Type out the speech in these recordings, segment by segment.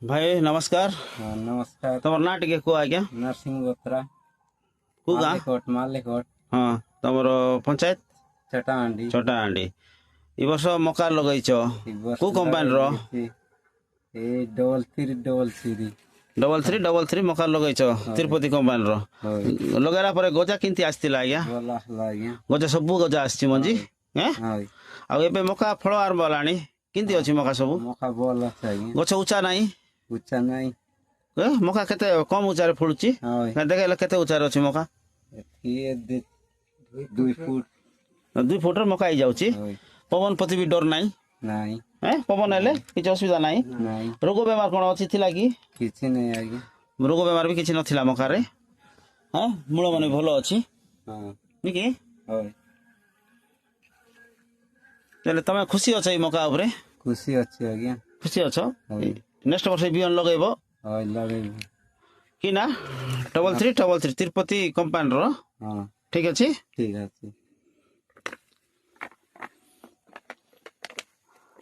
भाई नमस्कार। हाँ, नमस्कार। तमर ना टिके को आज्ञा नरसिंह बोत्रा को गाँ मालिकोट हाँ तमर पंचायत चटांडी छोटाहांडी ए वर्ष मका लगैछ को कंपानी रो ए डबल डबल थ्री मका लगैछ तिरुपति कंपानी रो लगाइला परे गजा किंती आस्तिला आज्ञा बोला आज्ञा गजा सब गजा आछि मंजी हैं हाय आ एबे मका फळ आरंभ हलाणी किंती अछि मका सब मका बोला आज्ञा गछ उच्चा नाही उच्चा नहीं मका केते कम उच्चारे फळुची हाय देखाइला केते उच्चारे अछि मका ये 2 फुट 2 फुट रे मका आई जाउची हाय पवन पति भी डर नाही नहीं हैं पवन हेले किछ असुविधा नाही नहीं रोग बेमार कोन अछि थिला कि किसी नहीं आज्ञा रोग बेमार भी किछ नथिला मका रे हैं मूल माने भलो अछि हाँ निकी हाय तले तमे खुशी अछ ई मका उपरे खुशी अच्छी आज्ञा खुशी अछ हाय नेक्स्ट वर्ष बियन लगैबो हाय लगे कि ना डबल थ्री तिरुपति कंपानी रो हाँ ठीक अछि ठीक है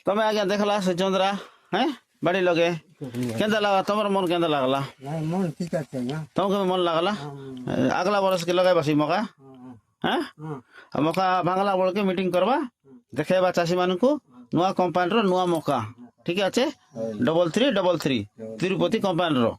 तमे आगे देखला से चंद्रा हैं बाड़ी लगे केंदा लगा तमर मन केंदा लागला नहीं मन ठीक है ना तमके मन लागला अगला वर्ष के लगाई बसी मका हैं मका भांगला बोल के मीटिंग करवा देखेबा चासी मानन को नुआ कंपानी रो नुआ मका ठीक আছে डबल थ्री तिरुपति कंपानी रो